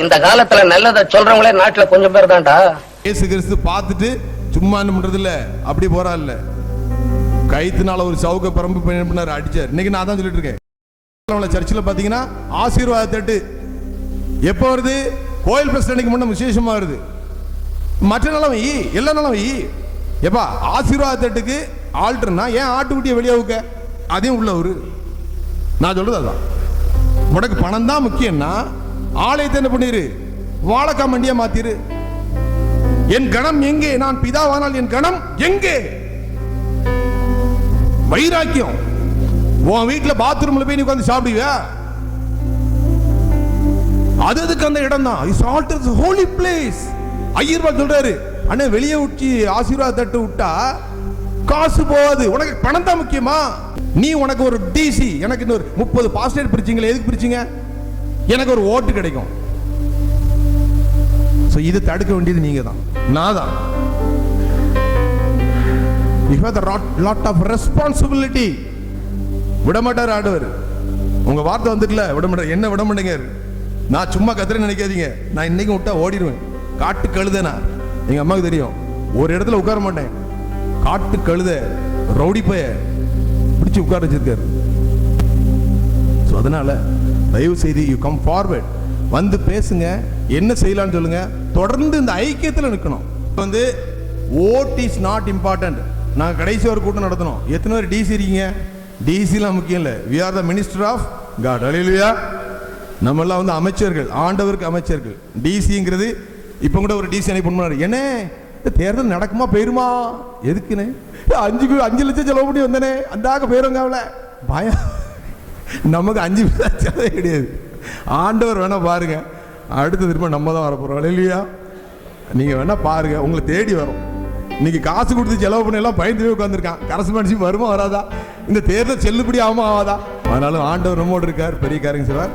இந்த காலத்துல நல்லதை சொல்றவங்களே நாட்டுல கொஞ்சம் பேர் தான்டா. இயேசு கிறிஸ்து பார்த்துட்டு சும்மா பண்றது இல்ல, அப்படி போறா இல்ல, கைத்தினால ஒரு சவுக்க பரம்பு பண்ணாரு, அடிச்சார். இன்னைக்கு நான் தான் சொல்லிட்டு இருக்கேன். சர்ச்சில் பாத்தீங்கன்னா ஆசீர்வாத தட்டு எப்ப வருது? கோயில் பிரசிடன்ட்க்கு முன்ன விசேஷமா வருது. மற்ற நிலம் எல்லா நிலம் எப்பா ஆசீர்வாத தட்டுக்கு ஆல்டர்னா ஏன் ஆட்டுக்குட்டியை வெளியே வைக்க? அதையும் உள்ள ஒரு நான் சொல்றது அதான். உனக்கு பணம் தான் முக்கியம்னா ஆலயத்தை என்ன பண்ணிரு, வாழக்கா மண்டியா மாத்திரு. என் கணம் எங்கே? நான் பிதாவானால் என் கணம் எங்கே? வைராக்கியம். உன் வீட்டுல பாத்ரூம்ல போய் நீ உட்கார்ந்து சாப்பிடுவியா? அதுக்கு அந்த இடம் தான். Is altar is holy place. ஐயர்வாள் சொல்றாரு, அண்ணே வெளியே உச்சி ஆசீர்வாத தட்டு விட்டா காசு போகாது, உனக்கு பணம் தான் முக்கியமா? நீ உனக்கு ஒரு டிசி, எனக்கு இன்னொரு 30 பாஸ்டேட் பிரிச்சிங்களே, எதுக்கு பிரிச்சிங்க? எனக்கு ஒரு ஓட்டு கிடைக்கும். இது தடுக்க வேண்டியது நீங்க தான், நான் தான். You have the lot of responsibility. விடமாட்டார் ஆண்டவர். உங்க வார்த்தை வந்துட்டல, விடமாட்டார். என்ன விட மாட்டேங்க? நான் சும்மா கத்துறேன்னு நினைக்காதீங்க. நான் இன்னைக்கு விட்டா ஓடிடுவேன். காட்டு கழுதனா எங்க அம்மாவுக்கு தெரியும். ஒரு இடத்துல உட்கார மாட்டேன். காட்டு கழுத ரவுடி பைய பிடிச்சு உட்கார வச்சிருக்காரு. அதனால தயவு செய்து யூ கம் ஃபார்வர்ட், வந்து பேசுங்க, என்ன செய்யலாம்னு சொல்லுங்க. தொடர்ந்து இந்த ஐக்கியத்தில் நிற்கணும். வந்து ஓட் இஸ் நாட் இம்பார்ட்டன்ட். நாங்கள் கடைசி ஒரு கூட்டம் நடத்தணும். எத்தனை பேர் டிசி இருக்கீங்க? டிசிலாம் முக்கியம் இல்லை. We are the minister of God. Hallelujah. நம்ம எல்லாம் வந்து அமைச்சர்கள், ஆண்டவருக்கு அமைச்சர்கள். டிசிங்கிறது இப்போ கூட ஒரு டிசி அனுப்பி பண்ணாரு. என்ன தேர்தல் நடக்குமா போயிருமா? எதுக்குன்னு 5 லட்சம் செலவு பண்ணி வந்தனே, அந்தாக்க போயிருங்க. அவளை பயம். நமக்கு 5 செலவே கிடையாது. ஆண்டவர் வேணா பாருங்க, அடுத்த திரும்ப நம்ம தான் வரப்போறோம். இல்லையா? நீங்க வேணா பாருங்க, உங்களை தேடி வரும். இன்னைக்கு காசு கொடுத்து செலவு பண்ண எல்லாம் பயந்து உட்காந்துருக்கான். கரஸ்பான்சி வருமா வராதா? இந்த தேர்தல் செல்லுபடி ஆகுமா ஆகாதா? அதனால ஆண்டவர் நம்மோடு இருக்கார், பெரிய காரியம் செய்வார்.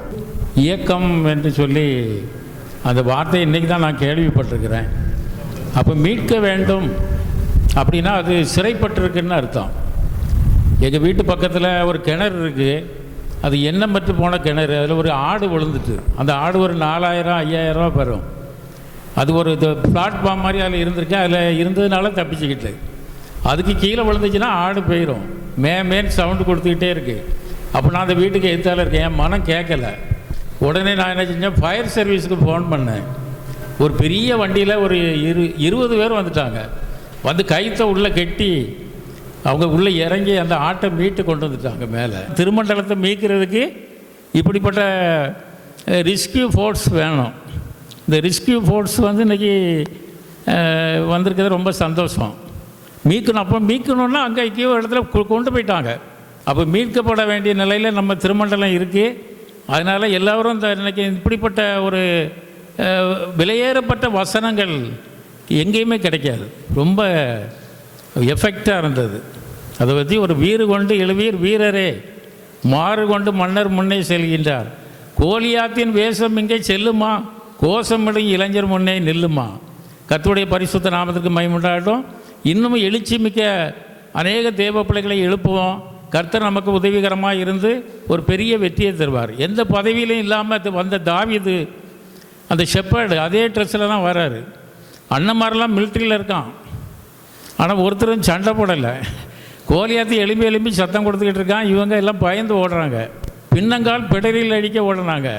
இயக்கம் என்று சொல்லி அந்த வார்த்தை இன்னைக்கு தான் நான் கேள்விப்பட்டிருக்கிறேன். அப்போ மீட்க வேண்டும் அப்படின்னா அது சிறைப்பட்டிருக்குன்னு அர்த்தம். எங்கள் வீட்டு பக்கத்தில் ஒரு கிணறு இருக்குது. அது எண்ணெய் பட்டு போன கிணறு. அதில் ஒரு ஆடு விழுந்துட்டு, அந்த ஆடு ஒரு 4000-5000 பெறும். அது ஒரு பிளாட்ஃபார்ம் மாதிரி அதில் இருந்திருக்கேன். அதில் இருந்ததுனால தப்பிச்சுக்கிட்டு, அதுக்கு கீழே விழுந்துச்சுன்னா ஆடு போயிடும். மேன் சவுண்டு கொடுத்துக்கிட்டே இருக்குது. அப்போ நான் அந்த வீட்டுக்கு எதிர்த்தால இருக்கேன். என் மனம் கேட்கலை. உடனே நான் என்ன செஞ்சேன், ஃபயர் சர்வீஸுக்கு ஃபோன் பண்ணேன். ஒரு பெரிய வண்டியில் ஒரு 20 பேர் வந்துட்டாங்க. வந்து கைத்தை உள்ளே கட்டி அவங்க உள்ளே இறங்கி அந்த ஆட்டை மீட்டு கொண்டு வந்துட்டாங்க மேலே. திருமண்டலத்தை மீட்கிறதுக்கு இப்படிப்பட்ட ரெஸ்கியூ ஃபோர்ஸ் வேணும். இந்த ரெஸ்கியூ ஃபோர்ஸ் வந்து இன்றைக்கி வந்திருக்கிறது ரொம்ப சந்தோஷம். மீட்கணும். அப்போ மீட்கணுன்னா அங்கே எங்கேயோ இடத்துல கொண்டு போயிட்டாங்க. அப்போ மீட்கப்பட வேண்டிய நிலையில் நம்ம திருமண்டலம் இருக்குது. அதனால் எல்லோரும் இந்த இன்றைக்கி இப்படிப்பட்ட ஒரு விலையேறப்பட்ட வசனங்கள் எங்கேயுமே கிடைக்காது. ரொம்ப எஃபெக்டாக இருந்தது. அதை பற்றி ஒரு வீறு கொண்டு எழுவீர் வீரரே, மாறு கொண்டு மன்னர் முன்னே செல்கின்றார். கோலியாத்தின் வேஷம் இங்கே செல்லுமா, கோஷமிடும் இளைஞர் முன்னே நில்லுமா. கர்த்தருடைய பரிசுத்த நாமத்திற்கு மகிமையுண்டாகட்டும். இன்னும் எழுச்சி மிக்க அநேக தேவ பிள்ளைகளை எழுப்புவோம். கர்த்தர் நமக்கு உதவிகரமாக இருந்து ஒரு பெரிய வெற்றியை தருவார். எந்த பதவியிலையும் இல்லாமல் வந்த தாவீது அந்த ஷெப்பர்டு அதே ட்ரெஸ்ஸில் தான் வர்றாரு. அண்ணன்மாரெல்லாம் மிலிட்ரியில் இருக்கான். ஆனால் ஒருத்தரும் சண்டை போடலை. கோலியாத்தி எலும்பி சத்தம் கொடுத்துக்கிட்டு இருக்கான். இவங்க எல்லாம் பயந்து ஓடுறாங்க. பின்னங்கால் பிடரில் அடிக்க ஓடுறாங்க.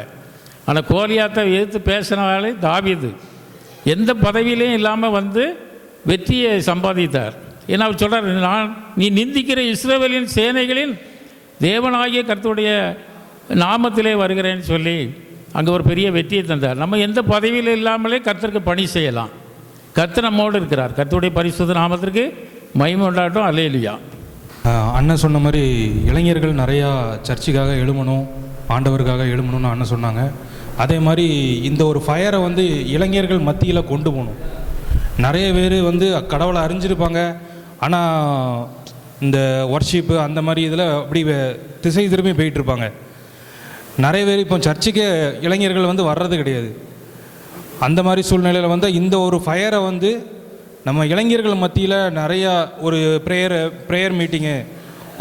ஆனால் கோலியாத்தை எதிர்த்து பேசினாலே தாவீது எந்த பதவியிலையும் இல்லாமல் வந்து வெற்றியை சம்பாதித்தார். ஏன்னா அவர் சொல்கிறார், நீ நிந்திக்கிற இஸ்ரவேலின் சேனைகளின் தேவனாகிய கர்த்தருடைய நாமத்திலே வருகிறேன்னு சொல்லி அங்கே ஒரு பெரிய வெற்றியை தந்தார். நம்ம எந்த பதவியில் இல்லாமலே கர்த்தருக்கு பணி செய்யலாம். கர்த்தர் நம்மோடு இருக்கிறார். கர்த்தருடைய பரிசுத்த நாமத்திற்கு மகிமை உண்டாகட்டும். அல்லேலூயா. அண்ணன் சொன்ன மாதிரி இளைஞர்கள் நிறையா சர்ச்சுக்காக எழுமணும், ஆண்டவருக்காக எழுமணும்னு அண்ணன் சொன்னாங்க. அதே மாதிரி இந்த ஒரு ஃபயரை வந்து இளைஞர்கள் மத்தியில் கொண்டு போகணும். நிறைய பேர் வந்து கடவுளை அறிஞ்சிருப்பாங்க, ஆனால் இந்த ஒர்ஷிப்பு அந்த மாதிரி இதில் அப்படி திசை திரும்பி போயிட்டுருப்பாங்க. நிறைய பேர் இப்போ சர்ச்சுக்கு இளைஞர்கள் வந்து வர்றது கிடையாது. அந்த மாதிரி சூழ்நிலையில் வந்து இந்த ஒரு ஃபயரை வந்து நம்ம இளைஞர்கள் மத்தியில் நிறையா ஒரு ப்ரேயர் மீட்டிங்கு,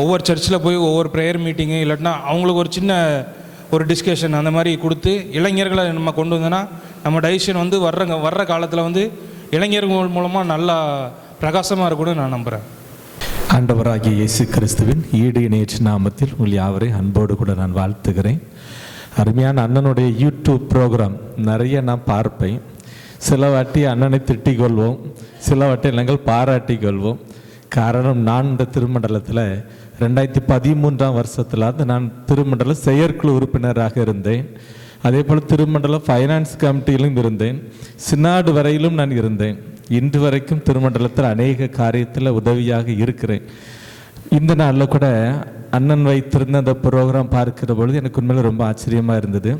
ஒவ்வொரு சர்ச்சில் போய் ஒவ்வொரு ப்ரேயர் மீட்டிங்கு, இல்லாட்டினா அவங்களுக்கு ஒரு சின்ன ஒரு டிஸ்கஷன் அந்த மாதிரி கொடுத்து இளைஞர்களை நம்ம கொண்டு வந்தோன்னா நம்ம டைசிஷன் வந்து வர்ற காலத்தில் வந்து இளைஞர்கள் மூலமாக நல்லா பிரகாசமாக இருக்கும்னு நான் நம்புகிறேன். ஆண்டவராகிய இயேசு கிறிஸ்துவின் ஈடு இணையற்ற நாமத்தில் உங்கள் யாவரையும் அன்போடு கூட நான் வாழ்த்துகிறேன். அருமையான அண்ணனுடைய யூடியூப் ப்ரோக்ராம் நிறைய நான் பார்ப்பேன். சில வாட்டி அண்ணனை திட்டிக் கொள்வோம், சில வாட்டி நாங்கள் பாராட்டிக் கொள்வோம். காரணம், நான் இந்த திருமண்டலத்தில் 2013ஆம் வருஷத்தில் நான் திருமண்டல செயற்குழு உறுப்பினராக இருந்தேன். அதே போல் திருமண்டல ஃபைனான்ஸ் கமிட்டியிலும் இருந்தேன். சினாடு வரையிலும் நான் இருந்தேன். இன்று வரைக்கும் திருமண்டலத்தில் அநேக காரியத்தில் உதவியாக இருக்கிறேன். இந்த நாளில் கூட அண்ணன் வைத்திருந்த அந்த ப்ரோக்ராம் பார்க்கிற பொழுது எனக்கு உண்மையில ரொம்ப ஆச்சரியமாக இருந்தது.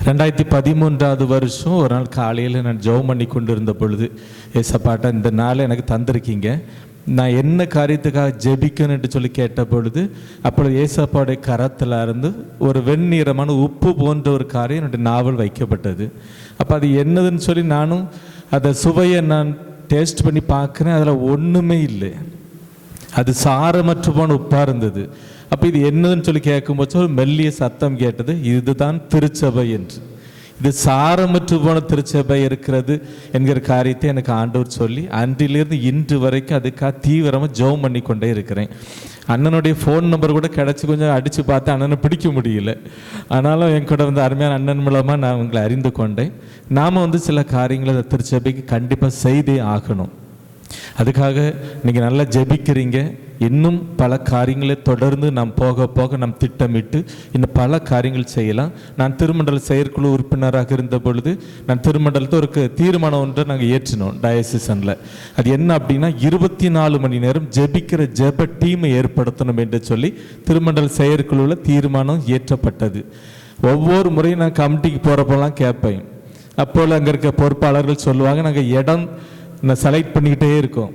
2013ஆவது வருஷம் ஒரு நாள் காலையில் நான் ஜெபம் பண்ணி கொண்டு இருந்த பொழுது, ஏசப்பாட்ட இந்த நாளை எனக்கு தந்திருக்கீங்க, நான் என்ன காரியத்துக்காக ஜெபிக்கணும்னு சொல்லி கேட்ட பொழுது, அப்பொழுது ஏசப்பாவுடைய கரத்தில் இருந்து ஒரு வெண்ணிறமான உப்பு போன்ற ஒரு காரியம் என்னுடைய நாவல் வைக்கப்பட்டது. அப்போ அது என்னதுன்னு சொல்லி நானும் அதை சுவையை நான் டேஸ்ட் பண்ணி பார்க்குறேன். அதில் ஒன்றுமே இல்லை, அது சாரமற்று போன உப்பாக இருந்தது. அப்போ இது என்னதுன்னு சொல்லி கேட்கும்போது ஒரு மெல்லிய சத்தம் கேட்டது, இதுதான் திருச்சபை என்று. இது சாரமற்று போன திருச்சபை இருக்கிறது என்கிற காரியத்தை எனக்கு ஆண்டவர் சொல்லி அன்றிலிருந்து இன்று வரைக்கும் அதுக்காக தீவிரமாக ஜெபம் பண்ணி கொண்டே இருக்கிறேன். அண்ணனுடைய ஃபோன் நம்பர் கூட கிடச்சி கொஞ்சம் அடித்து பார்த்து அண்ணனை பிடிக்க முடியல. ஆனாலும் என் கூட வந்து அருமையான அண்ணன் மூலமாக நான் உங்களை அறிந்து கொண்டேன். நாம் வந்து சில காரியங்களை திருச்சபைக்கு கண்டிப்பாக செய்தே ஆகணும். அதுக்காக நீங்கள் நல்லா ஜெபிக்கிறீங்க. இன்னும் பல காரியங்களை தொடர்ந்து நாம் போக போக நாம் திட்டமிட்டு இன்னும் பல காரியங்கள் செய்யலாம். நான் திருமண்டல செயற்குழு உறுப்பினராக இருந்த பொழுது நான் திருமண்டலத்தை ஒரு தீர்மானம் ஒன்றை நாங்கள் ஏற்றினோம் டயசிசனில். அது என்ன அப்படின்னா, 24 மணி நேரம் ஜெபிக்கிற ஜெப டீமை ஏற்படுத்தணும் என்று சொல்லி திருமண்டல செயற்குழுவில் தீர்மானம் ஏற்றப்பட்டது. ஒவ்வொரு முறையும் நான் கமிட்டிக்கு போகிறப்பெல்லாம் கேட்பேன். அப்போது அங்கே இருக்க பொறுப்பாளர்கள் சொல்லுவாங்க, நாங்கள் இடம் செலக்ட் பண்ணிக்கிட்டே இருக்கோம்.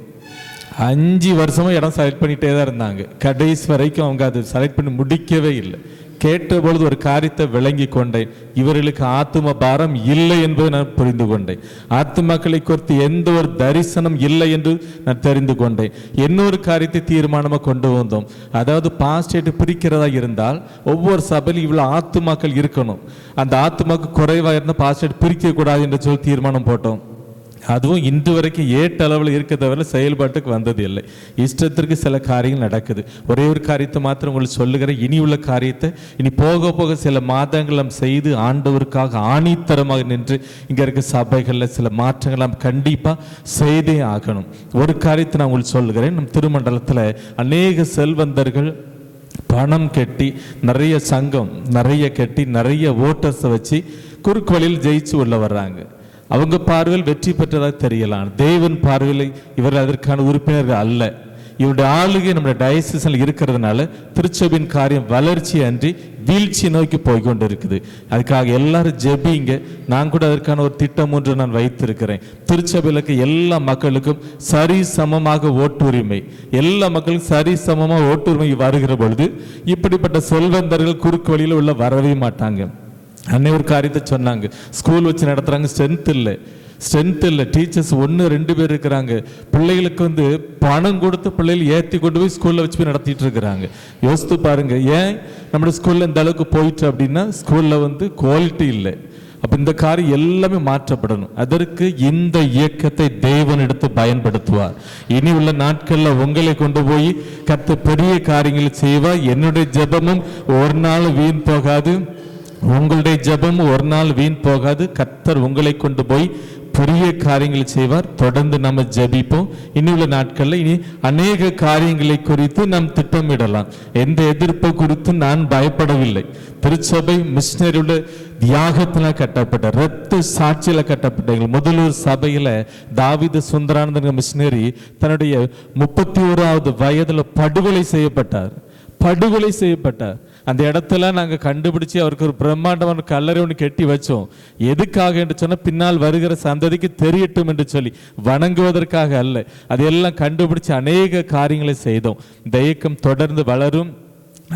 5 வருஷமாக இடம் செலக்ட் பண்ணிகிட்டே தான் இருந்தாங்க. கடைசி வரைக்கும் அவங்க அது செலக்ட் பண்ணி முடிக்கவே இல்லை. கேட்ட பொழுது ஒரு காரியத்தை விளங்கி கொண்டேன், இவர்களுக்கு ஆத்தும பாரம் இல்லை என்பதை நான் புரிந்து கொண்டேன். ஆத்துமாக்களை குறித்து எந்த ஒரு தரிசனம் இல்லை என்று நான் தெரிந்து கொண்டேன். இன்னொரு காரியத்தை தீர்மானமாக கொண்டு வந்தோம். அதாவது பாஸ்டேட் பிரிக்கிறதா இருந்தால் ஒவ்வொரு சபையிலும் இவ்வளோ ஆத்துமாக்கள் இருக்கணும், அந்த ஆத்துமாக்கு குறைவாக இருந்தால் பாஸ்டேட் பிரிக்கக்கூடாது என்று சொல்லி தீர்மானம் போட்டோம். அதுவும் இன்று வரைக்கும் ஏட்டளவில் இருக்க தவிர செயல்பாட்டுக்கு வந்தது இல்லை. இஷ்டத்திற்கு சில காரியங்கள் நடக்குது. ஒரே ஒரு காரியத்தை மாத்திரம் உங்களுக்கு சொல்லுகிறேன், இனி உள்ள காரியத்தை இனி போக போக சில மாதங்கள் நாம் செய்து ஆண்டவருக்காக ஆணித்தரமாக நின்று இங்கே இருக்க சபைகளில் சில மாற்றங்கள் நாம் கண்டிப்பாக செய்தே ஆகணும். ஒரு காரியத்தை நான் உங்களுக்கு சொல்லுகிறேன், நம் திருமண்டலத்தில் அநேக செல்வந்தர்கள் பணம் கட்டி நிறைய சங்கம் நிறைய கட்டி நிறைய ஓட்டர்ஸை வச்சு குறுக்கு வழியில் ஜெயிச்சு உள்ள வர்றாங்க. அவங்க பார்வையில் வெற்றி பெற்றதாக தெரியலாம். தேவன் பார்வையில் இவர்கள் அதற்கான உறுப்பினர்கள் அல்ல. இவருடைய ஆளுகை நம்முடைய டயசிஸில் இருக்கிறதுனால திருச்சபையின் காரியம் வளர்ச்சி அன்றி வீழ்ச்சி நோக்கி போய்கொண்டு இருக்குது. அதுக்காக எல்லாரும் ஜெபிங்க. நான் கூட அதற்கான ஒரு திட்டம் ஒன்று நான் வைத்திருக்கிறேன். திருச்சபையில் இருக்க எல்லா மக்களுக்கும் சரி சமமாக ஓட்டுரிமை, எல்லா மக்களுக்கும் சரி சமமாக ஓட்டுரிமை வருகிற பொழுது இப்படிப்பட்ட செல்வந்தர்கள் குறுக்கு வழியில் உள்ள வரவே மாட்டாங்க. அன்னை ஒரு காரியத்தை சொன்னாங்க, ஸ்கூல் வச்சு நடத்துகிறாங்க, ஸ்ட்ரென்த் இல்லை, டீச்சர்ஸ் 1-2 பேர் இருக்கிறாங்க. பிள்ளைகளுக்கு வந்து பணம் கொடுத்து பிள்ளைகள் ஏற்றி கொண்டு போய் ஸ்கூலில் வச்சு போய் நடத்திட்டு இருக்கிறாங்க. யோசித்து பாருங்க, ஏன் நம்மளோட ஸ்கூலில் இந்த அளவுக்கு போயிட்டு அப்படின்னா ஸ்கூலில் வந்து குவாலிட்டி இல்லை. அப்போ இந்த காரியம் எல்லாமே மாற்றப்படணும். அதற்கு இந்த இயக்கத்தை தேவன் எடுத்து பயன்படுத்துவார். இனி உள்ள நாட்களில் உங்களை கொண்டு போய் கர்த்தர் பெரிய காரியங்களை செய்வார். என்னுடைய ஜெபமும் ஒரு நாள் வீண் போகாது, உங்களுடைய ஜெபம் ஒரு நாள் வீண் போகாது. கர்த்தர் உங்களை கொண்டு போய் பெரிய காரியங்களை செய்வார். தொடர்ந்து நம்ம ஜெபிப்போம். இனி உள்ள நாட்களில் இனி அநேக காரியங்களை குறித்து நாம் திட்டமிடலாம். எந்த எதிர்ப்பு குறித்து நான் பயப்படவில்லை. திருச்சபை மிஷினரியோட தியாகத்தில் கட்டப்பட்ட இரத்த சாட்சியில் கட்டப்பட்ட முதலூர் சபையில் தாவீது சுந்தரானந்தன் மிஷினரி தன்னுடைய 31வது வயதில் படுகொலை செய்யப்பட்டார். அந்த இடத்துல நாங்கள் கண்டுபிடிச்சி அவருக்கு ஒரு பிரம்மாண்டமான கல்லறை ஒன்று கட்டி வச்சோம். எதுக்காக என்று சொன்னால் பின்னால் வருகிற சந்ததிக்கு தெரியட்டும் என்று சொல்லி, வணங்குவதற்காக அல்ல. அதையெல்லாம் கண்டுபிடிச்சி அநேக காரியங்களை செய்தோம். இந்த இயக்கம் தொடர்ந்து வளரும்.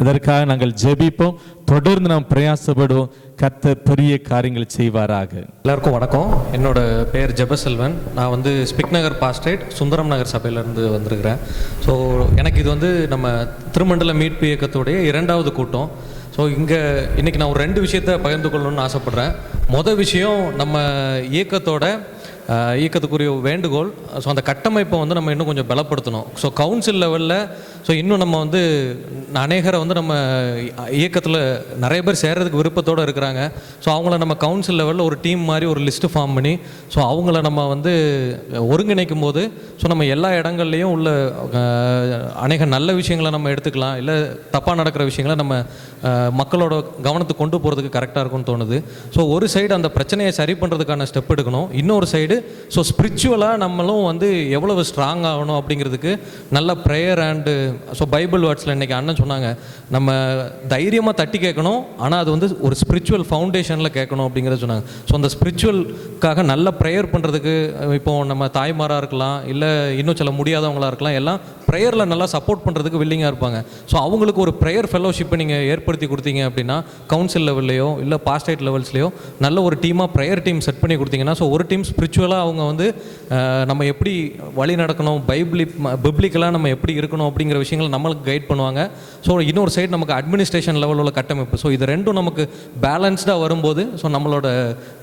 அதற்காக நாங்கள் ஜெபிப்போம். தொடர்ந்து நாம் பிரயாசப்படுவோம். கர்த்தர் பெரிய காரியங்களை செய்வாராக. எல்லாருக்கும் வணக்கம். என்னோட பேர் ஜெபசெல்வன். நான் வந்து ஸ்பிக் நகர் பாஸ்டேட் சுந்தரம் நகர் சபையிலேருந்து வந்திருக்கிறேன். ஸோ எனக்கு இது வந்து நம்ம திருமண்டல மீட்பு இயக்கத்துடைய 2வது கூட்டம். ஸோ இன்றைக்கி நான் ஒரு 2 விஷயத்தை பகிர்ந்து கொள்ளணும்னு ஆசைப்பட்றேன். மொதல் விஷயம், நம்ம இயக்கத்துக்குரிய வேண்டுகோள். ஸோ அந்த கட்டமைப்பை வந்து நம்ம இன்னும் கொஞ்சம் பலப்படுத்தணும். ஸோ கவுன்சில் லெவலில் இன்னும் நம்ம வந்து அநேகரை வந்து நம்ம இயக்கத்தில் நிறைய பேர் சேர்கிறதுக்கு விருப்பத்தோடு இருக்கிறாங்க. ஸோ அவங்கள நம்ம கவுன்சில் லெவலில் ஒரு டீம் மாதிரி ஒரு லிஸ்ட்டு ஃபார்ம் பண்ணி ஸோ அவங்கள நம்ம வந்து ஒருங்கிணைக்கும் போது ஸோ நம்ம எல்லா இடங்கள்லையும் உள்ள அநேக நல்ல விஷயங்களை நம்ம எடுத்துக்கலாம், இல்லை தப்பாக நடக்கிற விஷயங்களை நம்ம மக்களோட கவனத்துக்கு கொண்டு போகிறதுக்கு கரெக்டாக இருக்கும்னு தோணுது. ஸோ ஒரு சைடு அந்த பிரச்சனையை சரி பண்ணுறதுக்கான ஸ்டெப் எடுக்கணும், இன்னொரு சைடு ஸோ ஸ்பிரிச்சுவலாக நம்மளும் வந்து எவ்வளவு ஸ்ட்ராங் ஆகணும் அப்படிங்கிறதுக்கு நல்ல ப்ரேயர் அண்டு ஸோ பைபிள் வேர்ட்ஸில் இன்றைக்கி அண்ணன் சொன்னாங்க, நம்ம தைரியமாக தட்டி கேட்கணும், ஆனால் அது வந்து ஒரு ஸ்பிரிச்சுவல் ஃபவுண்டேஷனில் கேட்கணும் அப்படிங்கிறத சொன்னாங்க. ஸோ அந்த ஸ்பிரிச்சுவலுக்காக நல்ல ப்ரேயர் பண்ணுறதுக்கு இப்போது நம்ம தாய்மாராக இருக்கலாம், இல்லை இன்னும் சில முடியாதவங்களாக இருக்கலாம், எல்லாம் ப்ரேயரில் நல்லா சப்போர்ட் பண்ணுறதுக்கு வில்லிங்காக இருப்பாங்க. ஸோ அவங்களுக்கு ஒரு ப்ரேயர் ஃபெலோஷிப்பை நீங்கள் ஏற்படுத்தி கொடுத்தீங்க அப்படின்னா கவுன்சில் லெவல்லையோ இல்லை பாஸ்டேட் லெவல்ஸ்லையோ நல்ல ஒரு டீமாக ப்ரேயர் டீம் செட் பண்ணி கொடுத்தீங்கன்னா ஸோ ஒரு டீம் ஸ்பிரிச்சுவலாக அவங்க வந்து நம்ம எப்படி வழி நடக்கணும், பிப்ளிக்கலாக நம்ம எப்படி இருக்கணும் அப்படிங்கிற விஷயங்களை நம்மளுக்கு கைட் பண்ணுவாங்க. ஸோ இன்னொரு சைடு நமக்கு அட்மினிஸ்ட்ரேஷன் லெவலில் உள்ள கட்டமைப்பு, ஸோ இது ரெண்டும் நமக்கு பேலன்ஸ்டாக வரும்போது ஸோ நம்மளோட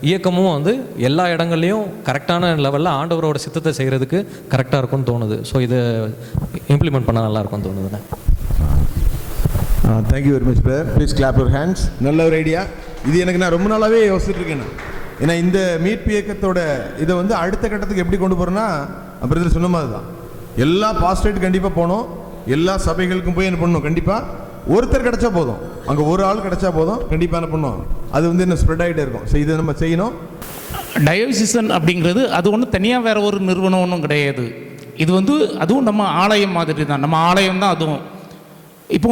இயக்கமும் வந்து எல்லா இடங்கள்லையும் கரெக்டான லெவலில் ஆண்டவரோட சித்தத்தை செய்கிறதுக்கு கரெக்டாக இருக்கும்னு தோணுது. ஸோ இதை இம்ப்ளிமெண்ட் பண்ணால் நல்லா இருக்கும்னு தோணுதுண்ணே. Thank you very much brother. Please clap your hands. நல்ல ஒரு ஐடியா இது. எனக்கு நான் ரொம்ப நாளாகவே யோசிச்சுட்டு இருக்கேன். ஏன்னா இந்த மீட்பு இயக்கத்தோட இதை வந்து அடுத்த கட்டத்துக்கு எப்படி கொண்டு போகிறோன்னா, பிரதர் சொன்ன மாதிரி தான், எல்லா பாஸ்டேட் கண்டிப்பாக போகணும், எல்லா சபைகளுக்கும் போய் என்ன பண்ணணும், கண்டிப்பாக ஒருத்தர் கிடைச்சா போதும், அங்கே ஒரு ஆள் கிடைச்சா போதும், கண்டிப்பாக என்ன பண்ணுவோம், அது வந்து என்ன ஸ்ப்ரெட் ஆகிட்டே இருக்கும். ஸோ இதை நம்ம செய்யணும். டயோசிசன் அப்படிங்கிறது அது ஒன்றும் தனியாக வேறு ஒரு நிறுவனம் ஒன்றும் கிடையாது. இது வந்து அதுவும் நம்ம ஆலயம் மாதிரி தான், நம்ம ஆலயம் தான் அதுவும். இப்போ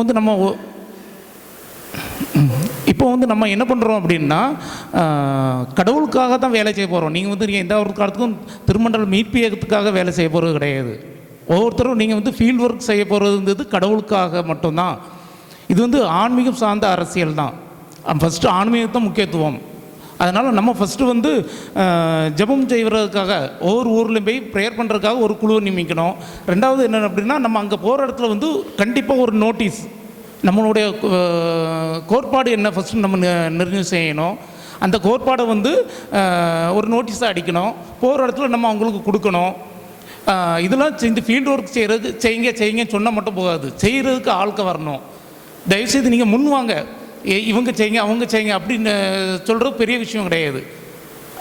வந்து நம்ம என்ன பண்ணுறோம் அப்படின்னா, கடவுளுக்காக தான் வேலை செய்ய போகிறோம். நீங்கள் வந்து எந்த ஒரு காலத்துக்கும் திருமண்டல மீட்பு இயக்கத்துக்காக வேலை செய்ய போகிறது கிடையாது. ஒவ்வொருத்தரும் நீங்கள் வந்து ஃபீல்ட் ஒர்க் செய்ய போகிறதுங்கிறது கடவுளுக்காக மட்டும்தான். இது வந்து ஆன்மீகம் சார்ந்த அரசியல் தான். ஃபஸ்ட்டு ஆன்மீகத்தான் முக்கியத்துவம். அதனால் நம்ம ஃபஸ்ட்டு வந்து ஜெபம் செய்வதற்காக ஒவ்வொரு ஊர்லேயும் போய் ப்ரேயர் பண்ணுறதுக்காக ஒரு குழுவை நியமிக்கணும். ரெண்டாவது என்ன அப்படின்னா, நம்ம அங்கே போகிற இடத்துல வந்து கண்டிப்பாக ஒரு நோட்டீஸ், நம்மளுடைய கோட்பாடு என்ன ஃபஸ்ட்டு நம்ம நிர்ணயம் செய்யணும். அந்த கோட்பாடை வந்து ஒரு நோட்டீஸாக அடிக்கணும், போகிற இடத்துல நம்ம அவங்களுக்கு கொடுக்கணும். இதெல்லாம் இந்த ஃபீல்டு ஒர்க் செய்யுங்க சொன்னால் மட்டும் போகாது, செய்கிறதுக்கு ஆட்கள் வரணும். தயவுசெய்து நீங்கள் முன் வாங்க, இவங்க செய்யுங்க அவங்க செய்யுங்க அப்படின்னு சொல்கிறது பெரிய விஷயம் கிடையாது.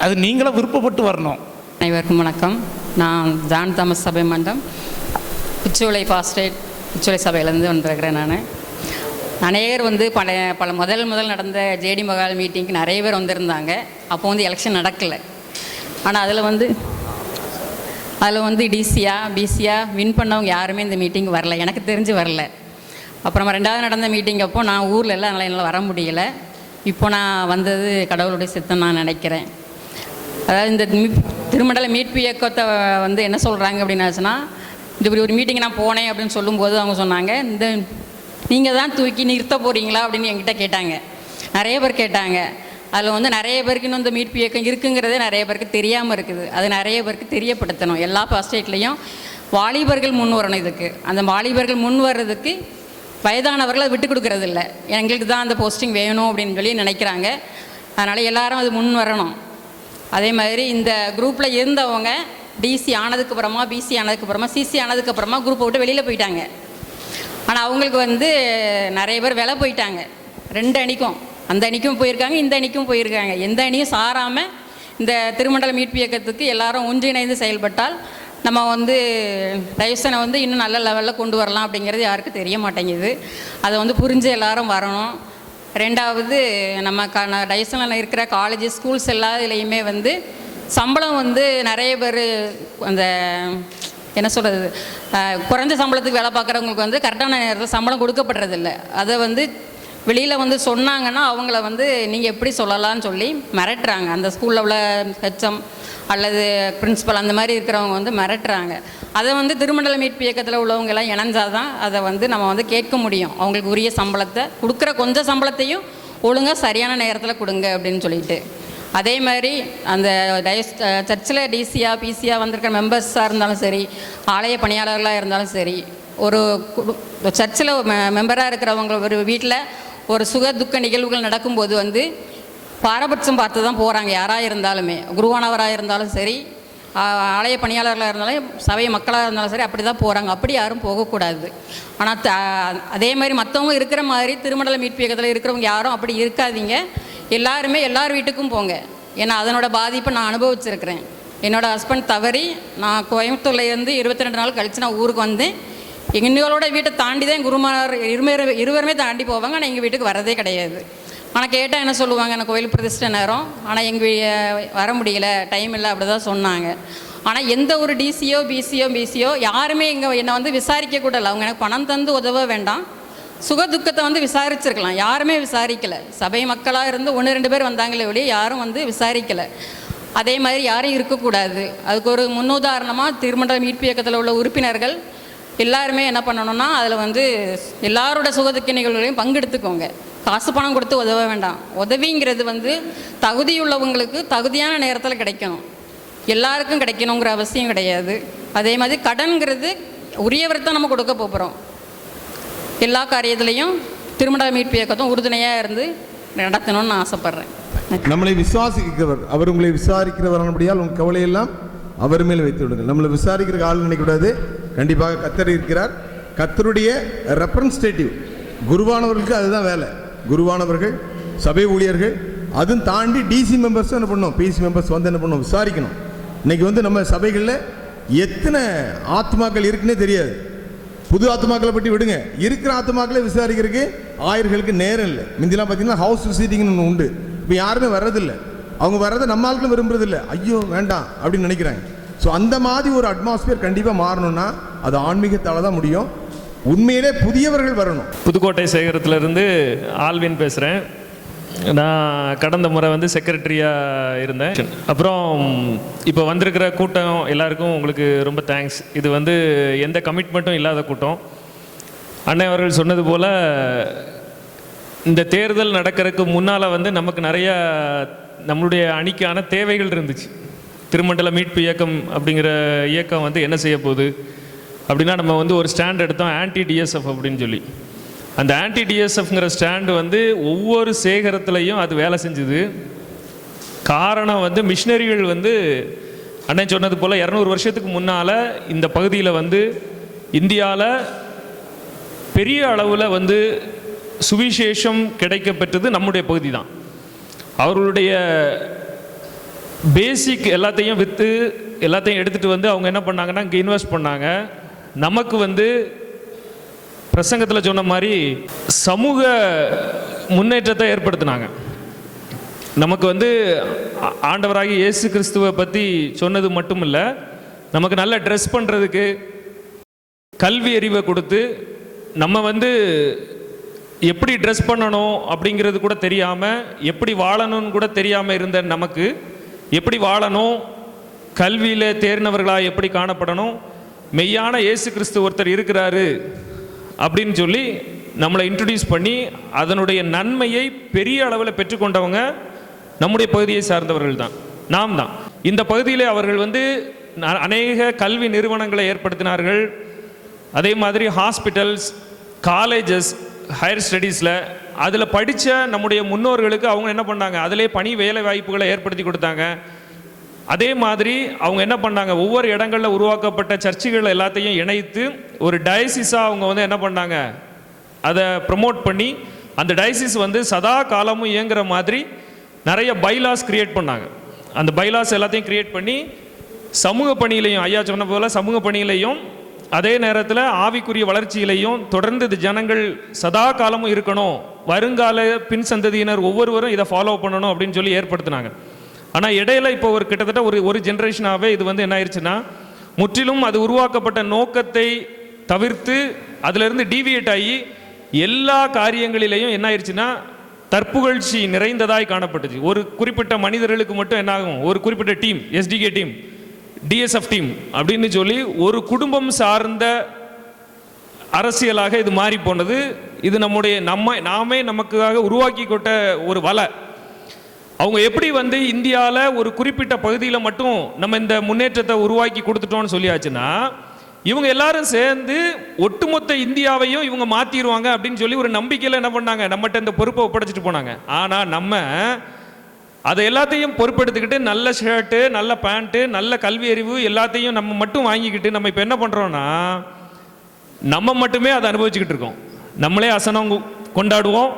அது நீங்களாக விருப்பப்பட்டு வரணும். அனைவருக்கும் வணக்கம். நான் ஜான் தாமஸ் சபை மண்டம் பிச்சோலை பாஸ்டேட் பிச்சோலை சபையிலேருந்து வந்திருக்கிறேன். நான் அநேகர் வந்து பல முதல் நடந்த ஜேடி மகால் மீட்டிங்க்கு நிறைய பேர் வந்திருந்தாங்க. அப்போ வந்து எலெக்ஷன் நடக்கலை. ஆனால் அதில் வந்து பிசியாக வின் பண்ணவங்க யாருமே இந்த மீட்டிங் வரல, எனக்கு தெரிஞ்சு வரல. அப்புறமா 2வது நடந்த மீட்டிங் அப்போ நான் ஊரில் இல்லை, அதனால் என்னால் வர முடியலை. இப்போ நான் வந்தது கடவுளுடைய சித்தம் நான் நினைக்கிறேன். அதாவது இந்த திருமண்டல மீட்பு இயக்கத்தை வந்து என்ன சொல்கிறாங்க அப்படின்னாச்சுன்னா, இப்படி ஒரு மீட்டிங் நான் போனேன் அப்படின்னு சொல்லும்போது அவங்க சொன்னாங்க, இந்த நீங்கள் தான் தூக்கி நிறுத்த போகிறீங்களா அப்படின்னு என்கிட்ட கேட்டாங்க. நிறைய பேர் கேட்டாங்க. அதில் வந்து நிறைய பேருக்கு இன்னும் இந்த மீட்பு இயக்கம் இருக்குங்கிறதே நிறைய பேருக்கு தெரியாமல் இருக்குது. அது நிறைய பேருக்கு தெரியப்படுத்தணும். எல்லா பாஸ்டேட்லேயும் வாலிபர்கள் முன் வரணும். இதுக்கு அந்த வாலிபர்கள் முன் வர்றதுக்கு வயதானவர்கள் அதை விட்டு கொடுக்கறது இல்லை. எங்களுக்கு தான் அந்த போஸ்டிங் வேணும் அப்படின்னு சொல்லி நினைக்கிறாங்க. அதனால் எல்லாரும் அது முன் வரணும். அதே மாதிரி இந்த குரூப்பில் இருந்தவங்க டிசி ஆனதுக்கப்புறமா, பிசி ஆனதுக்கப்புறமா, சிசி ஆனதுக்கப்புறமா குரூப்பை விட்டு வெளியில் போயிட்டாங்க. ஆனால் அவங்களுக்கு வந்து நிறைய பேர் வேலை போயிட்டாங்க. 2 அணிக்கும், அந்த அணிக்கும் போயிருக்காங்க, இந்த அணிக்கும் போயிருக்காங்க. எந்த அணியும் சாராமல் இந்த திருமண்டல மீட்பு இயக்கத்துக்கு எல்லாரும் ஒன்றிணைந்து செயல்பட்டால் நம்ம வந்து டைசனை வந்து இன்னும் நல்ல லெவலில் கொண்டு வரலாம் அப்படிங்கிறது யாருக்கும் தெரிய மாட்டேங்குது. அதை வந்து புரிஞ்சு எல்லாரும் வரணும். 2வது நம்ம டைசனில் இருக்கிற காலேஜஸ் ஸ்கூல்ஸ் எல்லாத்துலேயுமே வந்து சம்பளம் வந்து நிறைய பேர் அந்த என்ன சொல்கிறது, குறைஞ்ச சம்பளத்துக்கு வேலை பார்க்குறவங்களுக்கு வந்து கரெக்டான நேரத்தில் சம்பளம் கொடுக்கப்படுறதில்ல. அதை வந்து வெளியில் வந்து சொன்னாங்கன்னா அவங்கள வந்து நீங்கள் எப்படி சொல்லலாம்னு சொல்லி மிரட்டுறாங்க. அந்த ஸ்கூலில் உள்ள ஹெச்எம் அல்லது பிரின்ஸிபல் அந்த மாதிரி இருக்கிறவங்க வந்து மிரட்டுறாங்க. அதை வந்து திருமண்டல மீட்பு இயக்கத்தில் உள்ளவங்கெல்லாம் இணைஞ்சால் தான் அதை வந்து நம்ம வந்து கேட்க முடியும். அவங்களுக்கு உரிய சம்பளத்தை கொடுக்குற கொஞ்சம் சம்பளத்தையும் ஒழுங்காக சரியான நேரத்தில் கொடுங்க அப்படின்னு சொல்லிட்டு. அதே மாதிரி அந்த சர்ச்சில் டிசியாக பிசியாக வந்திருக்கிற மெம்பர்ஸாக இருந்தாலும் சரி, ஆலய பணியாளர்களாக இருந்தாலும் சரி, ஒரு சர்ச்சில் மெம்பராக இருக்கிறவங்க ஒரு வீட்டில் ஒரு சுக துக்க நிகழ்வுகள் நடக்கும்போது வந்து பாரபட்சம் பார்த்து தான் போகிறாங்க. யாராக இருந்தாலுமே, குருவானவராக இருந்தாலும் சரி, ஆலய பணியாளர்களாக இருந்தாலும், சபை மக்களாக இருந்தாலும் சரி, அப்படி தான் போகிறாங்க. அப்படி யாரும் போகக்கூடாது. ஆனால் அதே மாதிரி மற்றவங்க இருக்கிற மாதிரி திருமண்டல மீட்பு இயக்கத்தில் இருக்கிறவங்க யாரும் அப்படி இருக்காதீங்க. எல்லாருமே எல்லார் வீட்டுக்கும் போங்க. ஏன்னா அதனோட பாதிப்பை நான் அனுபவிச்சிருக்கிறேன். என்னோடய ஹஸ்பண்ட் தவறி நான் கோயம்புத்தூர்லேருந்து 22 நாள் கழித்து நான் ஊருக்கு வந்தேன். எங்களோட வீட்டை தாண்டி தான் குருமானார் இருவருமே தாண்டி போவாங்க. ஆனால் எங்கள் வீட்டுக்கு வரதே கிடையாது. ஆனால் கேட்டால் என்ன சொல்லுவாங்க, எனக்கு கோயில் பிரதிஷ்டை நேரம், ஆனால் எங்கள் வர முடியல, டைம் இல்லை, அப்படி தான் சொன்னாங்க. ஆனால் எந்த ஒரு டிசியோ பிசியோ யாருமே என்னை வந்து விசாரிக்க கூட இல்லை. அவங்க எனக்கு பணம் தந்து உதவ வேண்டாம், சுக துக்கத்தை வந்து விசாரிச்சிருக்கலாம். யாருமே விசாரிக்கலை. சபை மக்களாக இருந்து 1-2 பேர் வந்தாங்களே ஒழிய யாரும் வந்து விசாரிக்கலை. அதே மாதிரி யாரும் இருக்கக்கூடாது. அதுக்கு ஒரு முன்னுதாரணமாக திருமண்டல மீட்பு இயக்கத்தில் உள்ள உறுப்பினர்கள் எல்லாருமே என்ன பண்ணணும்னா, அதில் வந்து எல்லாரோட சுகதுக்க நிகழ்வுகளையும் பங்கெடுத்துக்கோங்க. காசு பணம் கொடுத்து உதவ வேண்டாம். உதவிங்கிறது வந்து தகுதியுள்ளவங்களுக்கு தகுதியான நேரத்தில் கிடைக்கணும். எல்லாருக்கும் கிடைக்கணுங்கிற அவசியம் கிடையாது. அதே மாதிரி கடன்கிறது உரியவர் தான் நம்ம கொடுக்க போகிறோம். எல்லா காரியத்துலேயும் திருமண மீட்பு இயக்கத்தும் உறுதுணையாக இருந்து நடத்தணும்னு நான் ஆசைப்பட்றேன். நம்மளை விசுவாசிக்கிறவர், அவர் உங்களை விசாரிக்கிறவரானபடியால் உங்கள் கவலையெல்லாம் அவர் மேல் வைத்து விடுங்கள். நம்மளை விசாரிக்கிற ஆள் நினைக்கக்கூடாது. கண்டிப்பாக கர்த்தர் இருக்கிறார். கர்த்தருடைய ரெப்ரசன்டேட்டிவ் குருவானவர்களுக்கு அதுதான் வேலை. குருவானவர்கள், சபை ஊழியர்கள், அதுவும் தாண்டி டிசி மெம்பர்ஸும் என்ன பண்ணணும், பிசி மெம்பர்ஸ் வந்து என்ன பண்ணணும், விசாரிக்கணும். இன்றைக்கி வந்து நம்ம சபைகளில் எத்தனை ஆத்மாக்கள் இருக்குன்னே தெரியாது. புது ஆத்மாக்களை பற்றி விடுங்க, இருக்கிற ஆத்மாக்களை விசாரிக்கிறதுக்கு ஆயர்களுக்கு நேரம் இல்லை. முந்திலாம் பார்த்தீங்கன்னா ஹவுஸ் விசிட்டிங்னு ஒன்று உண்டு. இப்போ யாருமே வர்றதில்லை. அவங்க வர்றதை நம்ம ஆட்களும் விரும்புறதில்லை. ஐயோ வேண்டாம் அப்படின்னு நினைக்கிறாங்க. ஸோ அந்த மாதிரி ஒரு அட்மாஸ்பியர் கண்டிப்பாக மாறணும்னா அது ஆன்மீகத்தால் தான் முடியும். உண்மையிலே புதியவர்கள் வரணும். புதுக்கோட்டை சேகரத்திலிருந்து ஆல்வின் பேசுகிறேன். நான் கடந்த முறை வந்து செக்ரட்டரியாக இருந்தேன். அப்புறம் இப்போ வந்திருக்கிற கூட்டம் எல்லாருக்கும் உங்களுக்கு ரொம்ப தேங்க்ஸ். இது வந்து எந்த கமிட்மெண்ட்டும் இல்லாத கூட்டம். அண்ணன் அவர்கள் சொன்னது போல் இந்த தேர்தல் நடக்கிறதுக்கு முன்னால் வந்து நமக்கு நிறைய நம்மளுடைய அணிக்கான தேவைகள் இருந்துச்சு. திருமண்டல மீட்பு இயக்கம் அப்படிங்கிற இயக்கம் வந்து என்ன செய்ய போகுது அப்படின்னா, நம்ம வந்து ஒரு ஸ்டாண்ட் எடுத்தோம், ஆன்டி டிஎஸ்எஃப் அப்படின்னு சொல்லி. அந்த ஆன்டி டிஎஸ்எஃப்ங்கிற ஸ்டாண்டு வந்து ஒவ்வொரு சேகரத்துலையும் அது வேலை செஞ்சுது. காரணம் வந்து மிஷினரிகள் வந்து அண்ணன் சொன்னது போல் 200 வருஷத்துக்கு முன்னால் இந்த பகுதியில் வந்து இந்தியாவில் பெரிய அளவில் வந்து சுவிசேஷம் கிடைக்கப்பெற்றது நம்முடைய பகுதி தான். அவர்களுடைய பேசிக் எல்லாத்தையும் விற்று எல்லாத்தையும் எடுத்துகிட்டு வந்து அவங்க என்ன பண்ணாங்கன்னா இங்கே இன்வெஸ்ட் பண்ணாங்க. நமக்கு வந்து பிரசங்கத்தில் சொன்ன மாதிரி சமூக முன்னேற்றத்தை ஏற்படுத்தினாங்க. நமக்கு வந்து ஆண்டவராகி இயேசு கிறிஸ்துவை பற்றி சொன்னது மட்டும் இல்லை, நமக்கு நல்ல ட்ரெஸ் பண்ணுறதுக்கு கல்வி அறிவை கொடுத்து நம்ம வந்து எப்படி ட்ரெஸ் பண்ணணும் அப்படிங்கிறது கூட தெரியாமல், எப்படி வாழணும்னு கூட தெரியாமல் இருந்த நமக்கு எப்படி வாழணும், கல்வியில் தேர்ந்தவர்களாக எப்படி காணப்படணும், மெய்யான இயேசு கிறிஸ்து ஒருத்தர் இருக்கிறாரு அப்படின்னு சொல்லி நம்மளை இன்ட்ரடியூஸ் பண்ணி அதனுடைய நன்மையை பெரிய அளவில் பெற்றுக்கொண்டவங்க நம்முடைய பகுதியை சார்ந்தவர்கள் தான், நாம் தான். இந்த பகுதியில் அவர்கள் வந்து அநேக கல்வி நிறுவனங்களை ஏற்படுத்தினார்கள். அதே மாதிரி ஹாஸ்பிட்டல்ஸ், காலேஜஸ், ஹையர் ஸ்டடீஸில் அதில் படித்த நம்முடைய முன்னோர்களுக்கு அவங்க என்ன பண்ணாங்க, அதிலே பணி வேலை வாய்ப்புகளை ஏற்படுத்தி கொடுத்தாங்க. அதே மாதிரி அவங்க என்ன பண்ணாங்க, ஒவ்வொரு இடங்களில் உருவாக்கப்பட்ட சர்ச்சுகள் எல்லாத்தையும் இணைத்து ஒரு டயசிஸாக அவங்க வந்து என்ன பண்ணாங்க, அதை ப்ரமோட் பண்ணி அந்த டயசிஸ் வந்து சதா காலமும் இயங்குகிற மாதிரி நிறைய பைலாஸ் கிரியேட் பண்ணாங்க. அந்த பைலாஸ் எல்லாத்தையும் கிரியேட் பண்ணி சமூக பணியிலையும், ஐயா சொன்ன போல் சமூக பணியிலையும் அதே நேரத்தில் ஆவிக்குரிய வளர்ச்சியிலையும் தொடர்ந்து இது ஜனங்கள் சதா காலமும் இருக்கணும், வருங்கால பின் சந்ததியினர் ஒவ்வொருவரும் இதை ஃபாலோ பண்ணணும் அப்படின்னு சொல்லி ஏற்படுத்தினாங்க. ஆனால் இடையில இப்போ ஒரு கிட்டத்தட்ட ஒரு ஜென்ரேஷனாகவே இது வந்து என்ன ஆயிடுச்சுன்னா, முற்றிலும் அது உருவாக்கப்பட்ட நோக்கத்தை தவிர்த்து அதிலிருந்து டீவியேட் ஆகி எல்லா காரியங்களிலையும் என்ன ஆயிடுச்சுன்னா தற்புகழ்ச்சி நிறைந்ததாய் காணப்பட்டுச்சு. ஒரு குறிப்பிட்ட மனிதர்களுக்கு மட்டும் என்ன ஆகும், ஒரு குறிப்பிட்ட team, SDK team, TSF team அப்படின்னு சொல்லி ஒரு குடும்பம் சார்ந்த அரசியலாக இது மாறி போனது. இது நம்முடைய நாமே நமக்காக உருவாக்கி கொண்ட ஒரு வலை. அவங்க எப்படி வந்து இந்தியாவில் ஒரு குறிப்பிட்ட பகுதியில் மட்டும் நம்ம இந்த முன்னேற்றத்தை உருவாக்கி கொடுத்துட்டோம்னு சொல்லியாச்சுன்னா, இவங்க எல்லாரும் சேர்ந்து ஒட்டுமொத்த இந்தியாவையும் இவங்க மாற்றிடுவாங்க அப்படின்னு சொல்லி ஒரு நம்பிக்கையில் என்ன பண்ணாங்க, நம்மகிட்ட இந்த பொறுப்பை ஒப்படைச்சிட்டு போனாங்க. ஆனால் நம்ம அதை எல்லாத்தையும் பொறுப்பெடுத்துக்கிட்டு நல்ல ஷர்ட்டு, நல்ல பேண்ட்டு, நல்ல கல்வி அறிவு எல்லாத்தையும் நம்ம மட்டும் வாங்கிக்கிட்டு நம்ம இப்போ என்ன பண்ணுறோன்னா, நம்ம மட்டுமே அதை அனுபவிச்சுக்கிட்டு இருக்கோம். நம்மளே அசனம் கொண்டாடுவோம்,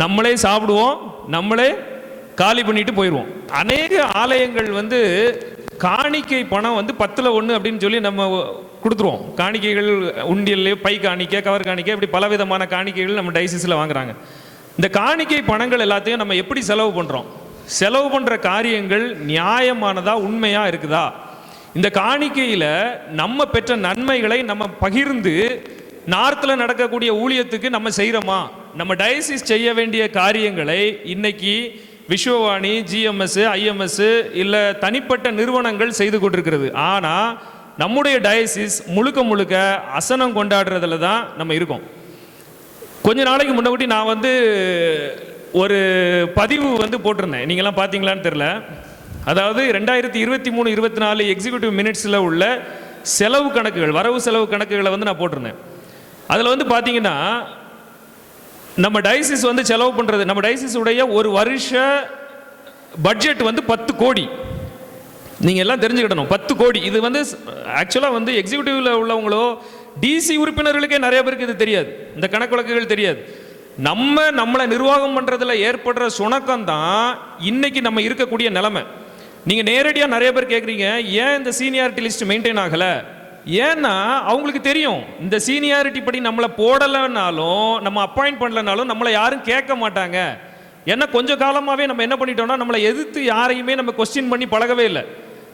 நம்மளே சாப்பிடுவோம், நம்மளே காலி பண்ணிட்டு போயிடுவோம். அநேக ஆலயங்கள் வந்து காணிக்கை பணம் வந்து 10ல் 1 அப்படின்னு சொல்லி நம்ம கொடுத்துருவோம். காணிக்கைகள் உண்டியல்லையோ பை காணிக்கை, கவர் காணிக்கை, இப்படி பலவிதமான காணிக்கைகள் நம்ம டைசிஸில் வாங்குறாங்க. இந்த காணிக்கை பணங்கள் எல்லாத்தையும் நம்ம எப்படி செலவு பண்ணுறோம்? செலவு பண்ணுற காரியங்கள் நியாயமானதா, உண்மையாக இருக்குதா? இந்த காணிக்கையில் நம்ம பெற்ற நன்மைகளை நம்ம பகிர்ந்து நார்த்தில் நடக்கக்கூடிய ஊழியத்துக்கு நம்ம செய்கிறோமா? நம்ம டயசிஸ் செய்ய வேண்டிய காரியங்களை இன்னைக்கு விஸ்வவாணி, ஜிஎம்எஸ், ஐஎம்எஸ் இல்லை தனிப்பட்ட நிறுவனங்கள் செய்து கொண்டிருக்கிறது. ஆனால் நம்முடைய டயசிஸ் முழுக்க முழுக்க அசனம் கொண்டாடுறதுல தான் நம்ம இருக்கோம். கொஞ்ச நாளைக்கு முன்னாடி நான் வந்து ஒரு பதிவு வந்து போட்டிருந்தேன், நீங்களாம் பார்த்தீங்களான்னு தெரில. அதாவது 2023-24 எக்ஸிக்யூட்டிவ் மினிட்ஸில் உள்ள செலவு கணக்குகள், வரவு செலவு கணக்குகளை வந்து நான் போட்டிருந்தேன். அதில் வந்து பார்த்தீங்கன்னா நம்ம டயசிஸ் வந்து செலவு பண்ணுறது, நம்ம டயசிஸ் உடைய ஒரு வருஷ பட்ஜெட் வந்து 10 கோடி. நீங்கள் எல்லாம் தெரிஞ்சுக்கிடணும், 10 கோடி. இது வந்து ஆக்சுவலாக வந்து எக்ஸிக்யூட்டிவில் உள்ளவங்களோ டிசி உறுப்பினர்களுக்கே நிறைய பேருக்கு இது தெரியாது, இந்த கணக்கு வழக்குகள் தெரியாது. நம்மளை நிர்வாகம் பண்ணுறதுல ஏற்படுற சுணக்கம் தான் இன்னைக்கு நம்ம இருக்கக்கூடிய நிலைமை. நீங்கள் நேரடியாக நிறைய பேர் கேட்குறீங்க, ஏன் இந்த சீனியாரிட்டி லிஸ்ட் மெயின்டைன் ஆகலை? ஏன்னா அவங்களுக்கு தெரியும், இந்த சீனியாரிட்டி படி நம்மளை போடலைன்னாலும், நம்ம அப்பாயிண்ட் பண்ணலனாலும் நம்மளை யாரும் கேட்க மாட்டாங்க. ஏன்னா கொஞ்சம் காலமாகவே நம்ம என்ன பண்ணிட்டோம்னா, நம்மளை எதிர்த்து யாரையுமே நம்ம கொஸ்டின் பண்ணி பழகவே இல்லை.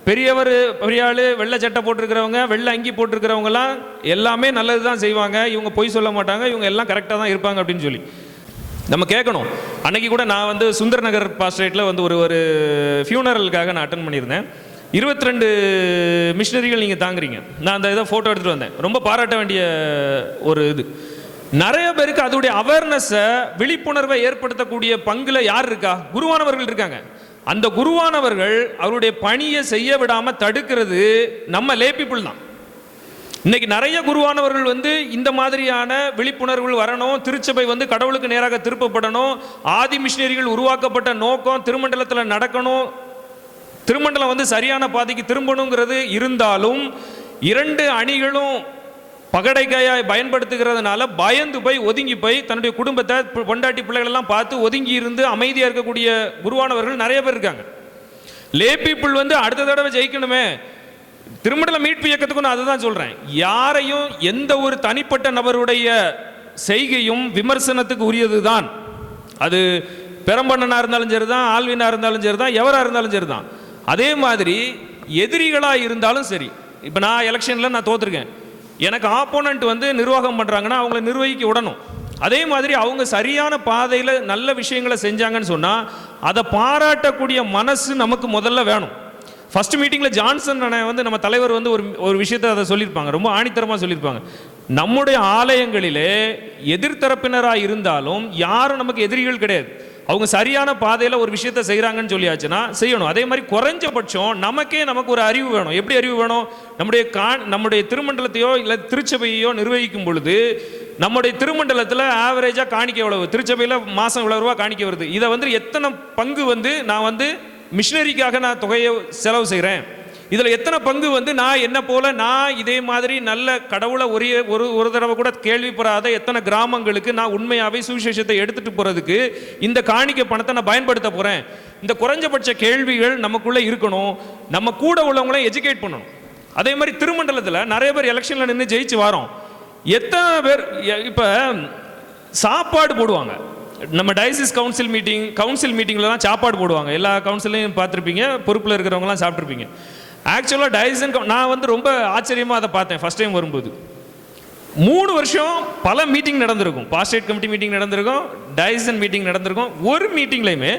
பெரியவர், பெரிய ஆள், வெள்ளை சட்டை போட்டிருக்கிறவங்க, வெள்ளை அங்கி போட்டிருக்கிறவங்கலாம் எல்லாமே நல்லது தான் செய்வாங்க, இவங்க பொய் சொல்ல மாட்டாங்க, இவங்க எல்லாம் கரெக்டாக தான் இருப்பாங்க அப்படின்னு சொல்லி நம்ம கேட்கணும். அன்னைக்கு கூட நான் வந்து சுந்தர் நகர் பாஸ்டேட்டில் வந்து ஒரு ஃபியூனரலுக்காக நான் அட்டன் பண்ணியிருந்தேன். 22 மிஷினரிகள் நீங்கள் தாங்குறீங்க. நான் அந்த இதை ஃபோட்டோ எடுத்துகிட்டு வந்தேன். ரொம்ப பாராட்ட வேண்டிய ஒரு இது. நிறைய பேருக்கு அதோடைய அவேர்னஸை, விழிப்புணர்வை ஏற்படுத்தக்கூடிய பங்குல யார் இருக்கா? குருவானவர்கள் இருக்காங்க. அந்த குருவானவர்கள் அவருடைய பணியை செய்ய விடாமல் தடுக்கிறது நம்ம லே பீப்புள் தான். இன்னைக்கு நிறைய குருவானவர்கள் வந்து இந்த மாதிரியான விழிப்புணர்வுகள் வரணும், திருச்சபை வந்து கடவுளுக்கு நேராக திருப்பப்படணும், ஆதி மிஷினரிகள் உருவாக்கப்பட்ட நோக்கம் திருமண்டலத்தில் நடக்கணும், திருமண்டலம் வந்து சரியான பாதைக்கு திரும்பணுங்கிறது இருந்தாலும் 2 அணிகளும் பகடைக்காயாய் பயன்படுத்துகிறதுனால பயந்து போய், ஒதுங்கி போய், தன்னுடைய குடும்பத்தை, பொண்டாட்டி பிள்ளைகளெல்லாம் பார்த்து ஒதுங்கி இருந்து அமைதியாக இருக்கக்கூடிய குருவானவர்கள் நிறைய பேர் இருக்காங்க. லே பீப்புள் வந்து அடுத்த தடவை ஜெயிக்கணுமே, திருமண்டல மீட்பு இயக்கத்துக்கு நான் அதுதான் சொல்கிறேன். யாரையும் எந்த ஒரு தனிப்பட்ட நபருடைய செய்கையும் விமர்சனத்துக்கு உரியது தான். அது பெரம்பண்ணனாக இருந்தாலும் சரி தான், ஆல்வினாக இருந்தாலும் சரி தான், எவராக இருந்தாலும் சரி தான். அதே மாதிரி எதிரிகளாக இருந்தாலும் சரி. இப்போ நான் எலெக்ஷனில் நான் தோற்றுருக்கேன், எனக்கு ஆப்போனண்ட் வந்து நிர்வாகம் பண்ணுறாங்கன்னா அவங்கள நிர்வகிக்க விடணும். அதே மாதிரி அவங்க சரியான பாதையில் நல்ல விஷயங்களை செஞ்சாங்கன்னு சொன்னால் அதை பாராட்டக்கூடிய மனசு நமக்கு முதல்ல வேணும். ஃபர்ஸ்ட் மீட்டிங்கில் ஜான்சன் வந்து நம்ம தலைவர் வந்து ஒரு விஷயத்தை அதை சொல்லியிருப்பாங்க, ரொம்ப ஆணித்தரமாக சொல்லியிருப்பாங்க. நம்முடைய ஆலயங்களிலே எதிர்த்தரப்பினராக இருந்தாலும் யாரும் நமக்கு எதிரிகள் கிடையாது. அவங்க சரியான பாதையில் ஒரு விஷயத்தை செய்கிறாங்கன்னு சொல்லியாச்சுன்னா செய்யணும். அதே மாதிரி குறைஞ்சபட்சம் நமக்கு ஒரு அறிவு வேணும். எப்படி அறிவு வேணும்? நம்முடைய திருமண்டலத்தையோ இல்லை திருச்சபையோ நிர்வகிக்கும் பொழுது நம்முடைய திருமண்டலத்தில் ஆவரேஜாக காணிக்கை எவ்வளவு, திருச்சபையில் மாதம் இவ்வளவு ரூபா காணிக்கை வருது, இதை வந்து எத்தனை பங்கு வந்து நான் வந்து மிஷினரிக்காக நான் தொகையை செலவு செய்கிறேன், இதில் எத்தனை பங்கு வந்து நான் என்ன போல நான் இதே மாதிரி நல்ல கடவுளை ஒரு தடவை கூட கேள்விப்படாத எத்தனை கிராமங்களுக்கு நான் உண்மையாகவே சுவிசேஷத்தை எடுத்துகிட்டு போகிறதுக்கு இந்த காணிக்கை பணத்தை நான் பயன்படுத்த போகிறேன். இந்த குறைஞ்சபட்ச கேள்விகள் நமக்குள்ளே இருக்கணும். நம்ம கூட உள்ளவங்கள எஜுகேட் பண்ணணும். அதே மாதிரி திருமண்டலத்தில் நிறைய பேர் எலெக்ஷனில் நின்று ஜெயிச்சு வரோம். எத்தனை பேர் இப்போ சாப்பாடு போடுவாங்க, நம்ம டயசிஸ் கவுன்சில் மீட்டிங்லலாம் சாப்பாடு போடுவாங்க. எல்லா கவுன்சிலையும் பார்த்துருப்பீங்க, பொறுப்பில் இருக்கிறவங்களாம் சாப்பிட்ருப்பீங்க. ஆக்சுவலாக டயசின் நான் வந்து ரொம்ப ஆச்சரியமாக அதை பார்த்தேன் ஃபஸ்ட் டைம் வரும்போது. 3 வருஷம் பல மீட்டிங் நடந்திருக்கும், பாஸ்டேட் கமிட்டி மீட்டிங் நடந்திருக்கும், டயசின் மீட்டிங் நடந்திருக்கும். ஒரு மீட்டிங்லையுமே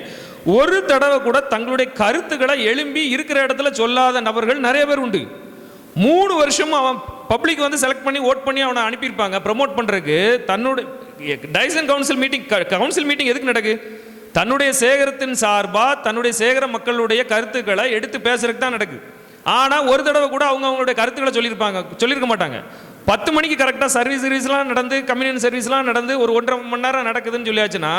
ஒரு தடவை கூட தங்களுடைய கருத்துக்களை எழும்பி இருக்கிற இடத்துல சொல்லாத நபர்கள் நிறைய பேர் உண்டு. 3 வருஷமும் அவன் பப்ளிக் வந்து செலக்ட் பண்ணி ஓட் பண்ணி அவனை அனுப்பியிருப்பாங்க ப்ரமோட் பண்ணுறதுக்கு. தன்னுடைய டயசின் கவுன்சில் மீட்டிங் எதுக்கு நடக்கு? தன்னுடைய சேகரத்தின் சார்பாக தன்னுடைய சேகர மக்களுடைய கருத்துக்களை எடுத்து பேசுறதுக்கு தான் நடக்குது. ஆனால் ஒரு தடவை கூட அவங்களுடைய கருத்துக்களை சொல்லியிருக்க மாட்டாங்க. 10 மணிக்கு கரெக்டாக சர்வீஸ்லாம் நடந்து, கம்யூனியன் சர்வீஸ்லாம் நடந்து ஒரு 1.5 மணி நேரம் நடக்குதுன்னு சொல்லியாச்சுன்னா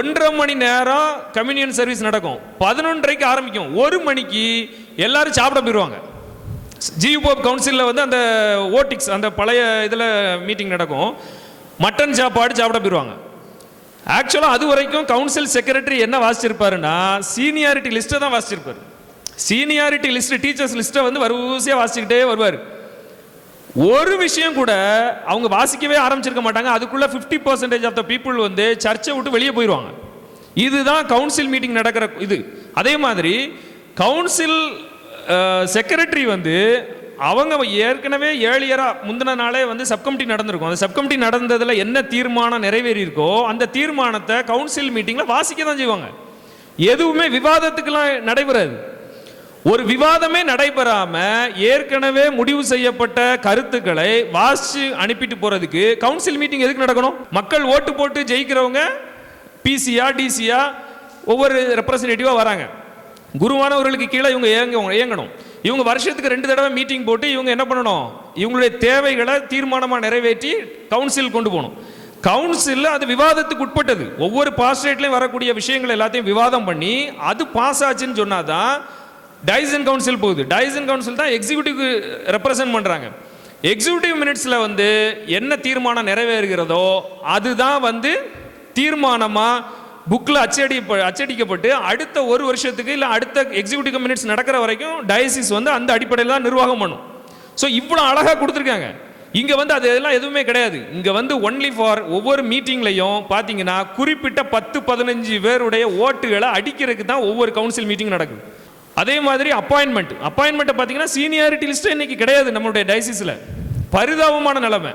1.5 மணி நேரம் கம்யூனியன் சர்வீஸ் நடக்கும். 11:30க்கு ஆரம்பிக்கும். 1 மணிக்கு எல்லாரும் சாப்பிட போயிடுவாங்க. ஜியு போப் கவுன்சிலில் வந்து அந்த ஓட்டிக்ஸ் அந்த பழைய இதில் மீட்டிங் நடக்கும். மட்டன் சாப்பாடு சாப்பிட போயிடுவாங்க. ஆக்சுவலாக அது வரைக்கும் கவுன்சில் செக்ரட்டரி என்ன வாசிச்சிருப்பாருன்னா சீனியாரிட்டி லிஸ்ட்டை தான் வாசிச்சிருப்பார். சீனியாரிட்டி லிஸ்ட், டீச்சர்ஸ் லிஸ்ட்டை வந்து வரிசையாக வாசிச்சுக்கிட்டே வருவார். ஒரு விஷயம் கூட அவங்க வாசிக்கவே ஆரம்பிச்சிருக்க மாட்டாங்க. அதுக்குள்ள 50% ஆஃப் த பீப்புள் வந்து சர்ச்சை விட்டு வெளியே போயிடுவாங்க. இதுதான் கவுன்சில் மீட்டிங் நடக்கிற இது. அதே மாதிரி கவுன்சில் செக்ரட்டரி வந்து அவங்க ஏற்கனவே ஏர்லியராக முந்தின நாளே வந்து சப்கமிட்டி நடந்திருக்கும். அந்த சப்கமிட்டி நடந்ததில் என்ன தீர்மானம் நிறைவேறி இருக்கோ அந்த தீர்மானத்தை கவுன்சில் மீட்டிங்கில் வாசிக்க தான் செய்வாங்க. எதுவுமே விவாதத்துக்கெல்லாம் நடைபெறாது. ஒரு விவாதமே நடைபெறாம ஏற்கனவே முடிவு செய்யப்பட்ட கருத்துக்களை வாசிச்சு அனுப்பிட்டு போறதுக்கு கவுன்சில் மீட்டிங் எதுக்கு நடக்கணும்? மக்கள் ஓட்டு போட்டு ஜெயிக்கிறவங்க பிசியா டிசியா ஒவ்வொரு ரெப்ரசன்டேட்டிவா வராங்க. குருவானவர்களுக்கு கீழே இவங்க இயங்கணும். இவங்க வருஷத்துக்கு 2 தடவை மீட்டிங் போட்டு இவங்க என்ன பண்ணணும்? இவங்களுடைய தேவைகளை தீர்மானமாக நிறைவேற்றி கவுன்சில் கொண்டு போகணும். கவுன்சில் அது விவாதத்துக்கு உட்பட்டது. ஒவ்வொரு பாஸ்டேட்லையும் வரக்கூடிய விஷயங்கள் எல்லாத்தையும் விவாதம் பண்ணி அது பாஸ் ஆச்சுன்னு சொன்னாதான் டைசன் கவுன்சில் போகுது. டைசன் கவுன்சில் தான் எக்ஸிக்யூட்டிவ் ரெப்ரசன்ட் பண்ணுறாங்க. எக்ஸிக்யூட்டிவ் மினிட்ஸில் வந்து என்ன தீர்மானம் நிறைவேறுகிறதோ அதுதான் வந்து தீர்மானமாக புக்கில் அச்சடிக்கப்பட்டு அடுத்த ஒரு வருஷத்துக்கு இல்லை அடுத்த எக்ஸிக்யூட்டிவ் மினிட்ஸ் நடக்கிற வரைக்கும் டயசிஸ் வந்து அந்த அடிப்படையில் தான் நிர்வாகம் பண்ணும். ஸோ இவ்வளோ அழகாக கொடுத்துருக்காங்க. இங்கே வந்து அது எல்லாம் எதுவுமே கிடையாது. இங்கே வந்து ஒன்லி ஃபார் ஒவ்வொரு மீட்டிங்லையும் பார்த்தீங்கன்னா குறிப்பிட்ட 10-15 பேருடைய ஓட்டுகளை அடிக்கிறதுக்கு தான் ஒவ்வொரு கவுன்சில் மீட்டிங் நடக்குது. அதே மாதிரி அப்பாயின்மெண்ட்டை பார்த்தீங்கன்னா சீனியாரிட்டி லிஸ்ட்டு இன்னைக்கு கிடையாது நம்மளுடைய டயசிஸில். பரிதாபமான நிலைமை.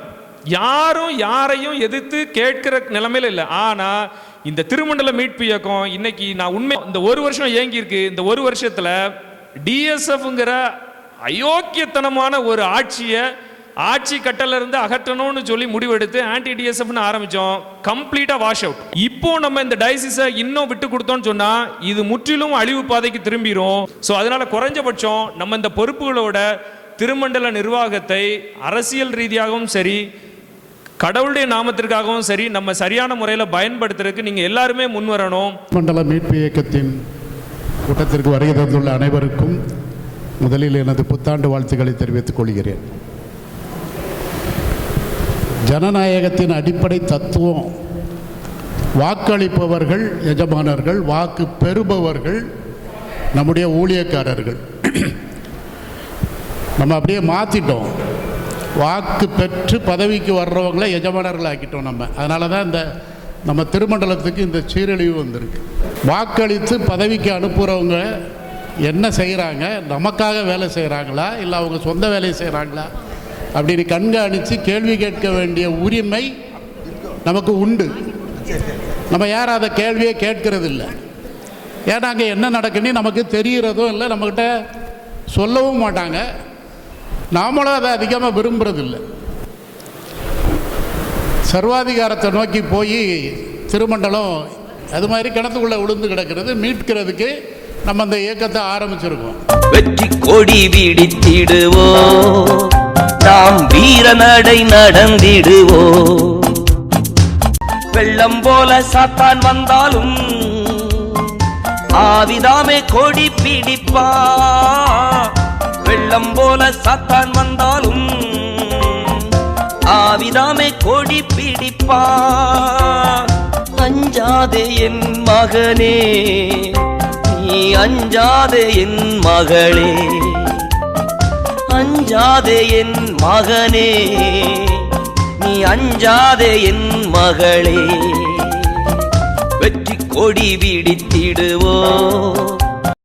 யாரும் யாரையும் எதிர்த்து கேட்கிற நிலைமையில இல்லை. ஆனால் இந்த திருமண்டல மீட்பு இயக்கம் இன்னைக்கு நான் உண்மை இந்த ஒரு வருஷம் இயங்கி இருக்கு. இந்த ஒரு வருஷத்துல டிஎஸ்எஃப்ங்கிற அயோக்கியத்தனமான ஒரு ஆட்சி கட்டல இருந்து அகற்றணும்னு சொல்லி முடிவெடுத்து ஆன்டி டிஎஸ்எஃப்னு ஆரம்பிச்சோம். கம்ப்ளீட்டா வாஷ் அவுட். இப்போ நம்ம இந்த டயசிஸை இன்னும் விட்டு கொடுத்தோம்னு சொன்னா இது முற்றிலும் அழிவு பாதைக்கு திரும்பிடும். ஸோ அதனால குறைஞ்சபட்சம் நம்ம இந்த பொறுப்புகளோட திருமண்டல நிர்வாகத்தை அரசியல் ரீதியாகவும் சரி கடவுளுடைய நாமத்திற்காகவும் சரி நம்ம சரியான முறையில் பயன்படுத்துறதுக்கு நீங்கள் எல்லாருமே முன் வரணும். மண்டல மீட்பு இயக்கத்தின் கூட்டத்திற்கு வருகை தந்துள்ள அனைவருக்கும் முதலில் எனது புத்தாண்டு வாழ்த்துக்களை தெரிவித்துக் கொள்கிறேன். ஜனநாயகத்தின் அடிப்படை தத்துவம் வாக்களிப்பவர்கள் எஜமானர்கள், வாக்கு பெறுபவர்கள் நம்முடைய ஊழியக்காரர்கள். நம்ம அப்படியே மாற்றிட்டோம். வாக்கு பெற்று பதவிக்கு வர்றவங்கள எஜமானர்கள் ஆக்கிட்டோம் நம்ம. அதனால தான் இந்த நம்ம திருமண்டலத்துக்கு இந்த சீரழிவு வந்திருக்கு. வாக்களித்து பதவிக்கு அனுப்புகிறவங்க என்ன செய்கிறாங்க, நமக்காக வேலை செய்கிறாங்களா இல்லை அவங்க சொந்த வேலையை செய்கிறாங்களா அப்படின்னு கண்காணித்து கேள்வி கேட்க வேண்டிய உரிமை நமக்கு உண்டு. நம்ம யாரும் அதை கேள்வியே கேட்கறது இல்லை. ஏன்னா அங்கே என்ன நடக்குன்னு நமக்கு தெரிகிறதும் இல்லை, நம்மக்கிட்ட சொல்லவும் மாட்டாங்க. நாமளும் அதை அதிகமாக விரும்புறதில்லை. சர்வாதிகாரத்தை நோக்கி போய் திருமண்டலம் அது மாதிரி கிணத்துக்குள்ளே விழுந்து கிடக்கிறது. மீட்கிறதுக்கு நம்ம அந்த இயக்கத்தை ஆரம்பிச்சிருக்கோம். வெற்றி கொடி பிடித்திடுவோ, நாம் வீர நடை நடந்திடுவோ. வெள்ளம் போல சாத்தான் வந்தாலும் ஆவிதாமே கொடி பிடிப்பா. வெள்ளம் போல சாத்தான் வந்தாலும் ஆவிதாமே கொடி பிடிப்பா. அஞ்சாதே என் மகனே, நீ அஞ்சாதே என் மகளே. அஞ்சாதே என் மகனே, நீ அஞ்சாதே என் மகளே. வெற்றி கொடி பிடித்திடுவோ,